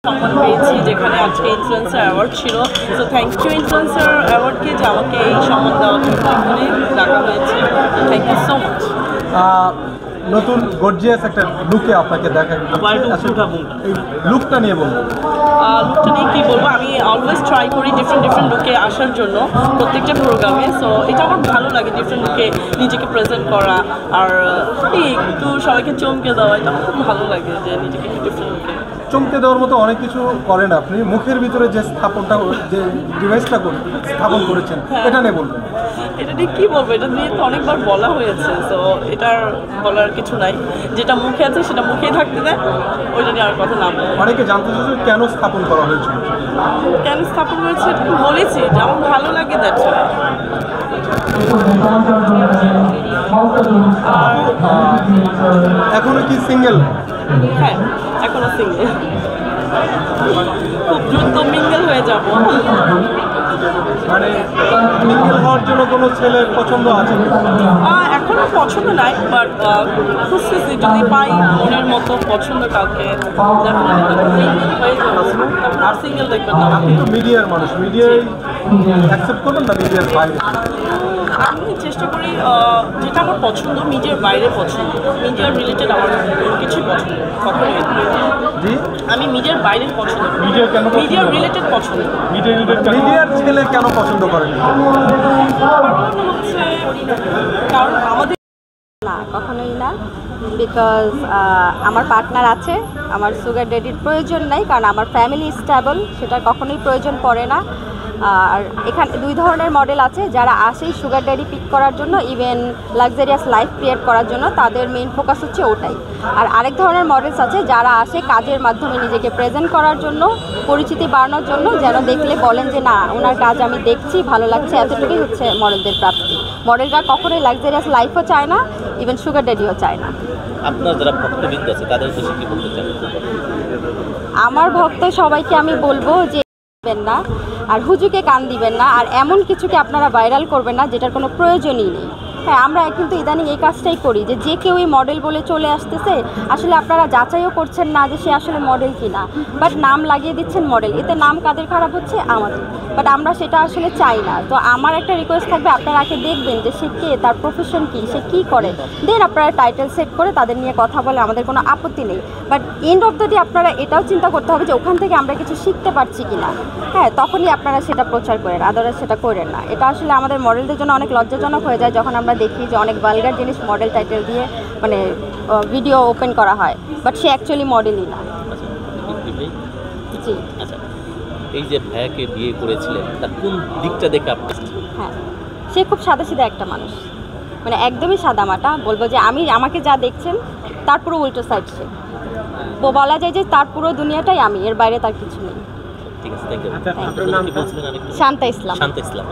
সম্মান পেয়েছি যেখানে আজকে ইনফ্লুয়েন্সার অ্যাওয়ার্ড ছিল। সো থ্যাংক ইউ ইনফ্লুয়েন্সার অ্যাওয়ার্ডকে যে আমাকে এই সম্মান দেওয়ার জন্য এখানে ডাকা হয়েছে। Thank you so much. নতুন গর্জিয়াস একটা লুকে আপনাকে দেখা এই লুকটা নিয়ে বলুন। লুকটা নিয়ে কী বলবো, আমি অলওয়েজ ট্রাই করি ডিফারেন্ট লুকে আসার জন্য প্রত্যেকটা প্রোগ্রামে। সো এটা আমার ভালো লাগে ডিফারেন্ট লুকে নিজেকে প্রেজেন্ট করা আর একটু সবাইকে চমকে দেওয়া, এটা আমার খুব ভালো লাগে যে নিজেকে ডিফারেন্ট লুকে চমকে দেওয়ার মতো অনেক কিছু করেন আপনি। মুখের ভিতরে যে স্থাপনটা যে ডিভাইসটা স্থাপন করেছেন এটা নিয়ে বলবেন। এটা নিয়ে কী বলবো, এটা নিয়ে তো অনেকবার বলা হয়েছে। সো এটার বলার কিছু নাই, যেটা মুখে আছে সেটা মুখেই থাকতে দেয়, ওইটা নিয়ে আর কথা না বলে। অনেকে জানতে চাইছে কেন স্থাপন করা হয়েছিল, কেন স্থাপন হয়েছে বলেছি যে আমার ভালো লাগে দ্যাটস আর এখনো কি সিঙ্গেল? হ্যাঁ, এখনো সিঙ্গেল, খুব দ্রুত মিঙ্গেল হয়ে যাব। মানে মিঙ্গেল হওয়ার জন্য কোনো ছেলের পছন্দ আছে? এখনো পছন্দ নাই, বাট খুঁজতেছি যদি পাই মনের মতো পছন্দ কাউকে হয়ে যাবে। আর সিঙ্গেল দেখবেন না। আপনি তো মিডিয়ার মানুষ, মিডিয়ায় অ্যাকসেপ্ট করবেন না মিডিয়ার বাইরে? আমি চেষ্টা করি যেটা আমার পছন্দ মিডিয়ার বাইরে পছন্দ, মিডিয়ার রিলেটেড আমার কিছুই পছন্দ কখনোই। আমি মিডিয়ার বাইরে পছন্দ, মিডিয়ার কেন? মিডিয়ার রিলেটেড পছন্দ। মিডিয়ার ছেলে কেন পছন্দ করেন? কারণ আমাদের না, কখনোই না। বিকজ আমার পার্টনার আছে, আমার সুগার ড্যাডির প্রয়োজন নাই, কারণ আমার ফ্যামিলি স্টেবল, সেটার কখনোই প্রয়োজন পড়ে না। আর এখানে দুই ধরনের মডেল আছে, যারা আসেই সুগার ড্যাডি পিক করার জন্য, ইভেন লাক্সারিয়াস লাইফ ক্রিয়েট করার জন্য, তাদের মেইন ফোকাস হচ্ছে ওটাই। আর আরেক ধরনের মডেলস আছে যারা আসে কাজের মাধ্যমে নিজেকে প্রেজেন্ট করার জন্য, পরিচিতি বাড়ানোর জন্য, যেন দেখলে বলেন যে না, ওনার কাজ আমি দেখছি, ভালো লাগছে, এতটুকুই হচ্ছে মডেলদের প্রাপ্তি। মডেলরা কখনোই লাক্সারিয়াস লাইফও চায় না, ইভেন সুগার ড্যাডিও চায় না। আপনার যারা ভক্তবৃন্দ আছে তাদের উদ্দেশ্যে কি বলতে চান? আমার ভক্ত সবাইকে আমি বলবো যে না, আর হুজুকে কান দিবেন না, আর এমন কিছুকে আপনারা ভাইরাল করবেন না যেটার কোনো প্রয়োজনই নেই। হ্যাঁ, আমরা কিন্তু ইদানিং এই কাজটাই করি যে যে কেউই মডেল বলে চলে আসতেছে, আসলে আপনারা যাচাইও করছেন না যে সে আসলে মডেল কিনা, বাট নাম লাগিয়ে দিচ্ছেন মডেল। এতে নাম কাদের খারাপ হচ্ছে? আমাদের। বাট আমরা সেটা আসলে চাই না। তো আমার একটা রিকোয়েস্ট থাকবে, আপনারা আগে দেখবেন যে সে কে, তার প্রফেশন কী, সে কী করে, দেন আপনারা টাইটেল সেট করে তাদের নিয়ে কথা বলে আমাদের কোনো আপত্তি নেই। But end of the day আপনারা এটাও চিন্তা করতে হবে যে ওখান থেকে আমরা কিছু শিখতে পারছি কিনা। হ্যাঁ, তখনই আপনারা সেটা প্রচার করেন, আদারওয়াইজ সেটা করেন না। এটা আসলে আমাদের মডেলদের জন্য অনেক লজ্জাজনক হয়ে যায় যখন আমরা দেখি যে অনেক ভালগার জিনিস মডেল টাইটেল দিয়ে মানে ভিডিও ওপেন করা হয়, বাট সে অ্যাকচুয়ালি মডেলই না। জি, আচ্ছা, এই যে ভাইয়াকে বিয়ে করেছিলেন তার কোন দিকটা দেখে আপনি? হ্যাঁ, সে খুব সাদাসিধা একটা মানুষ, মানে একদমই সাদামাটা। বলবো যে আমাকে যা দেখছেন তার পুরো উল্টো সাইড সে। বলা যায় যে তার পুরো দুনিয়াটাই আমি, এর বাইরে তার কিছু নেই। ঠিক আছে, thank you. Shanta Islam. Shanta Islam.